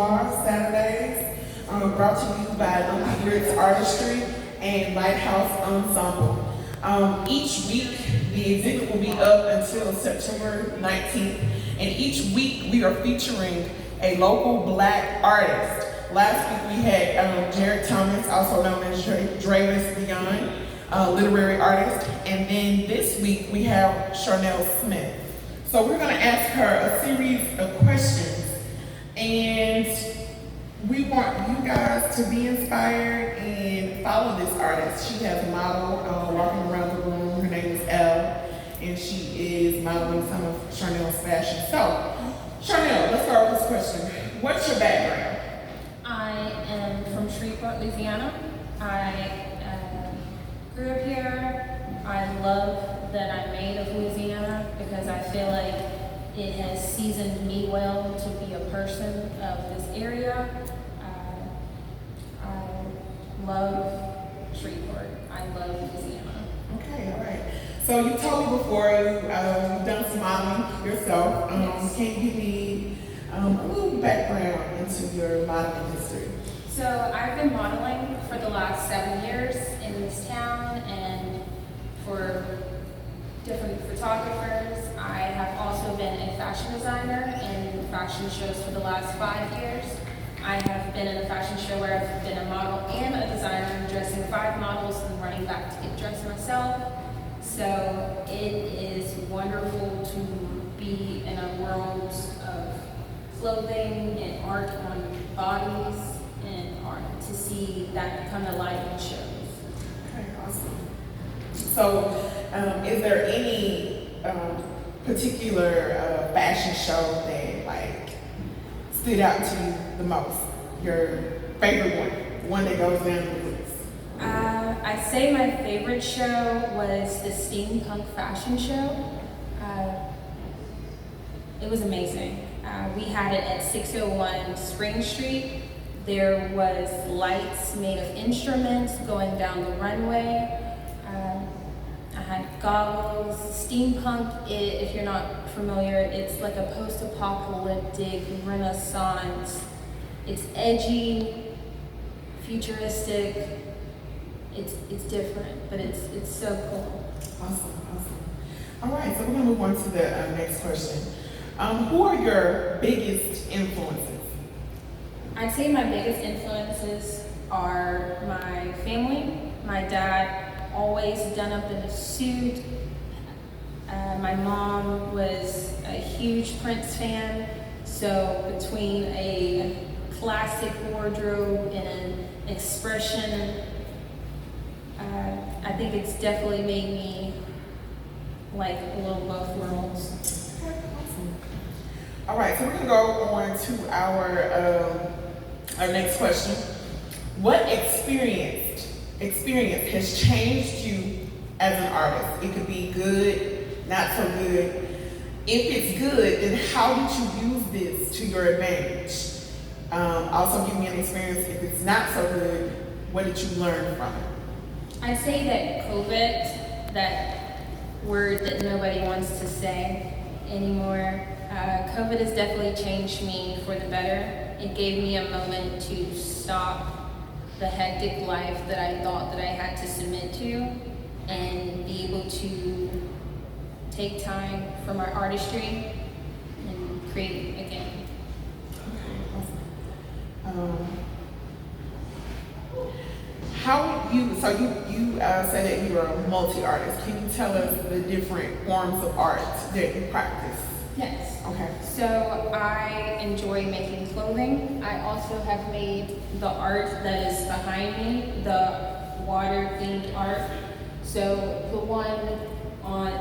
Saturdays, brought to you by Lumpy Artistry and Lighthouse Ensemble. Each week, the exhibit will be up until September 19th, and each week we are featuring a local Black artist. Last week we had Jared Thomas, also known as Drayless Beyond, literary artist, and then this week we have Charnel Smith. So we're going to ask her a series of questions, and we want you guys to be inspired and follow this artist. She has a model walking around the room. Her name is Elle, and she is modeling some of Charnel's fashion. So, Charnel, let's start with this question. What's your background? I am from Shreveport, Louisiana. I grew up here. I love that I'm made of Louisiana because I feel like it has seasoned me well to be a person of this area. I love Shreveport. I love Louisiana. Okay, all right. So you told me before you've done some modeling yourself. Yes. Can you give me a little background into your modeling history? So I've been modeling for the last 7 years in this town and for different photographers. I have also been a fashion designer in fashion shows for the last 5 years. I have been in a fashion show where I've been a model and a designer, dressing 5 models and running back to get dressed myself. So it is wonderful to be in a world of clothing and art on bodies and art to see that come to life in shows. Okay, awesome. So, is there any particular fashion show that stood out to you the most? Your favorite one that goes down the list? I'd say my favorite show was the Steampunk Fashion Show. It was amazing. We had it at 601 Spring Street. There was lights made of instruments going down the runway. I had goggles. Steampunk, if you're not familiar, it's like a post-apocalyptic renaissance. It's edgy, futuristic. It's different, but it's so cool. Awesome. All right, so we're gonna move on to the next question. Who are your biggest influences? I'd say my biggest influences are my family. My dad always done up in a suit. My mom was a huge Prince fan, so between a classic wardrobe and an expression, I think it's definitely made me like a little both worlds. Okay, awesome. All right, so we're gonna go on to our next question. What experience has changed you as an artist? It could be good, not so good. If it's good, then how did you use this to your advantage? Also give me an experience. If it's not so good, what did you learn from it? I'd say that COVID, that word that nobody wants to say anymore, COVID has definitely changed me for the better. It gave me a moment to stop the hectic life that I thought that I had to submit to and be able to take time for my artistry and create again. You said that you are a multi-artist. Can you tell us the different forms of art that you practice? Yes. Okay. So I enjoy making clothing. I also have made the art that is behind me, the water-themed art. So the one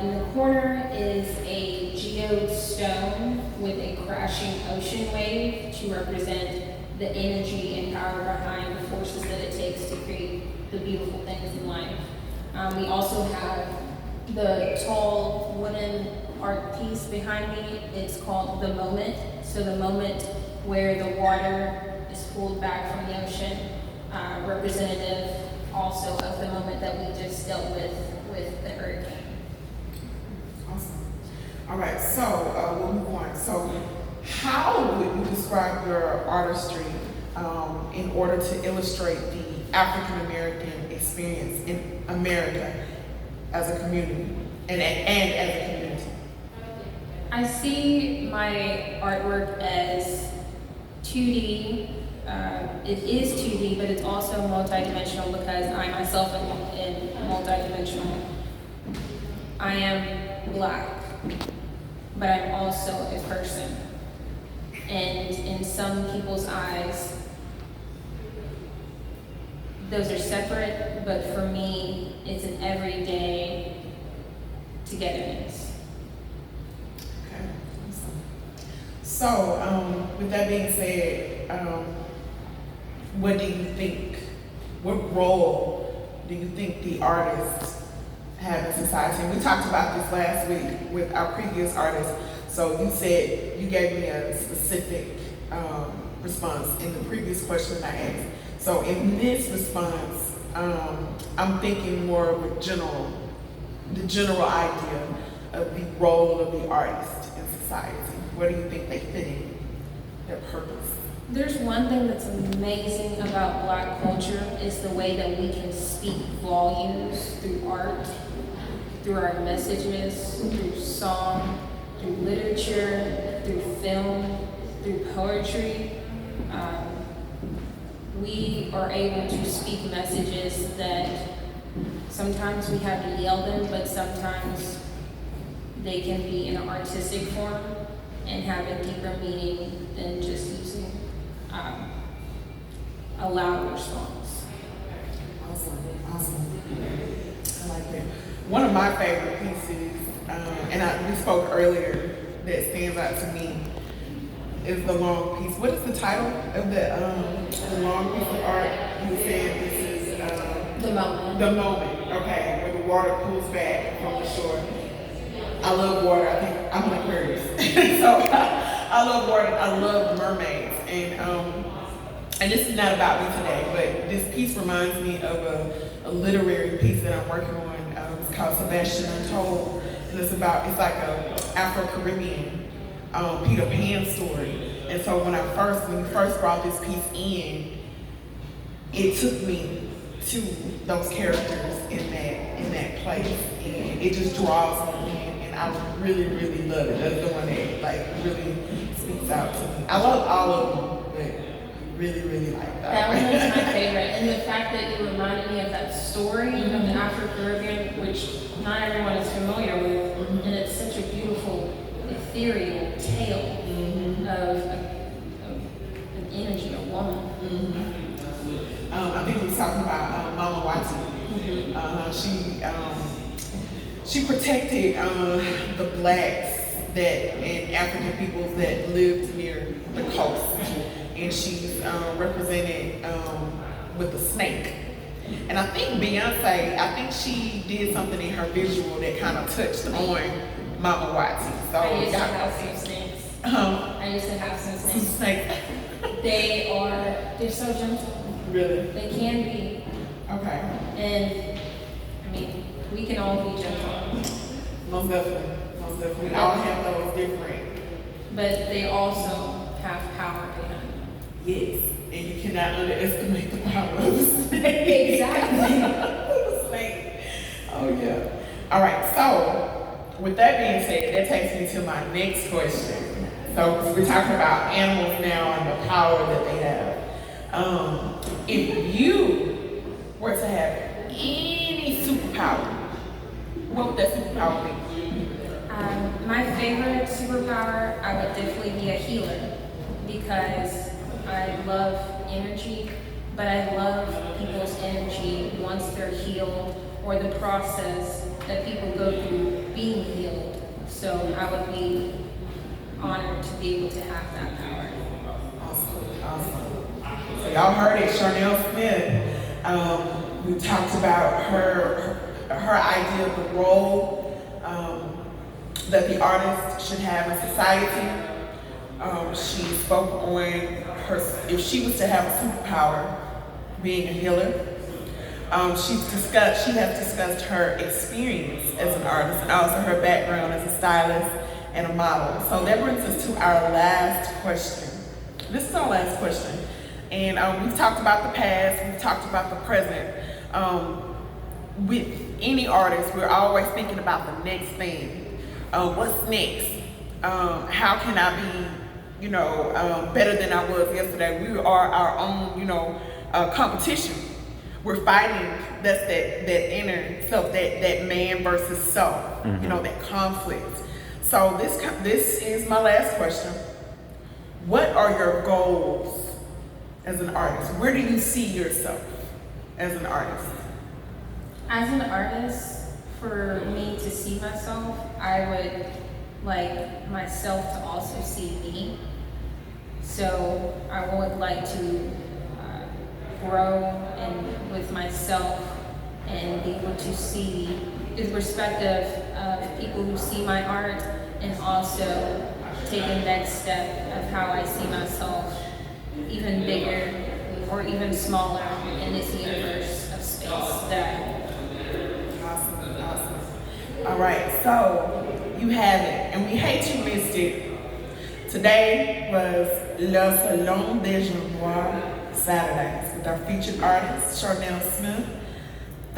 in the corner is a geode stone with a crashing ocean wave to represent the energy and power behind the forces that it takes to create the beautiful things in life. We also have the tall wooden art piece behind me. It's called The Moment. So the moment where the water is pulled back from the ocean, representative also of the moment that we just dealt with the hurricane. Awesome. All right, so we'll move on. So How would you describe your artistry in order to illustrate the African American experience in America as a community and as a community? I see my artwork as 2D. It is 2D, but it's also multidimensional because I myself am multidimensional. I am Black, but I'm also a person. And in some people's eyes, those are separate, but for me, it's an everyday togetherness. Okay. So, with that being said, what do you think, what role do you think the artists have in society? And we talked about this last week with our previous artists. So you said, you gave me a specific response in the previous question I asked. So in this response, I'm thinking more of the general idea of the role of the artist in society. Where do you think they fit in, their purpose? There's one thing that's amazing about Black culture is the way that we can speak volumes through art, through our messages, through song, through literature, through film, through poetry. We are able to speak messages that sometimes we have to yell them, but sometimes they can be in an artistic form and have a deeper meaning than just using a louder songs. Awesome. I like that. One of my favorite pieces, and we spoke earlier, that stands out to me is the long piece. What is the title of the long piece of art? You said this is The Moment. The Moment. Okay, where the water pulls back from the shore. I love water. I think I'm an Aquarius, so I love water. I love mermaids, and this is not about me today, but this piece reminds me of a literary piece that I'm working on. It's called Sebastian Untold, and it's like a Afro-Caribbean Peter Pan story. And so when you first brought this piece in, it took me to those characters in that place, and it just draws me in, and I really, really love it. That's the one that really speaks out to me. I love all of them, but really, really like that. That one was my favorite, and the fact that you reminded me of that story of the Afro-Caribbean, which not everyone is familiar with, and it's such a beautiful, ethereal tale of an energy, a woman. I think we was talking about Mama Wati. She protected the Blacks and African peoples that lived near the coast, and she's represented with the snake. And I think Beyonce, she did something in her visual that kind of touched on Mama Wati. So I used to have some snakes. I used to have some snakes. They're so gentle. Really? They can be. Okay. And I mean, we can all be gentle. Most definitely. We all have those different. But they also have power behind them. Yes. And you cannot underestimate the power of the snake. Exactly. The snake. Oh yeah. All right. So with that being said, that takes me to my next question. So we're talking about animals now and the power that they have. If you were to have any superpower, what would that superpower be? My favorite superpower, I would definitely be a healer because I love energy, but I love people's energy once they're healed or the process that people go through being healed. So I would be honored to be able to have that power. Awesome. So y'all heard it, Charnel Smith. We talked about her idea of the role that the artist should have in society. She spoke on if she was to have a superpower, being a healer. She has discussed her experience as an artist and also her background as a stylist and a model. So that brings us to our last question. This is our last question. And we've talked about the past, we've talked about the present. With any artist, we're always thinking about the next thing. What's next? How can I be, better than I was yesterday? We are our own, competition. We're fighting. That's that inner self, that man versus self. That conflict. So this is my last question. What are your goals as an artist? Where do you see yourself as an artist? As an artist, for me to see myself, I would like myself to also see me. So I would like to grow and with myself and be able to see the perspective of people who see my art, and also take a next step of how I see myself even bigger or even smaller in this universe of space that Awesome. All right, so you have it, and we hate you missed it. Today was Le Salon des Noirs Saturdays with our featured artist, Charnel Smith.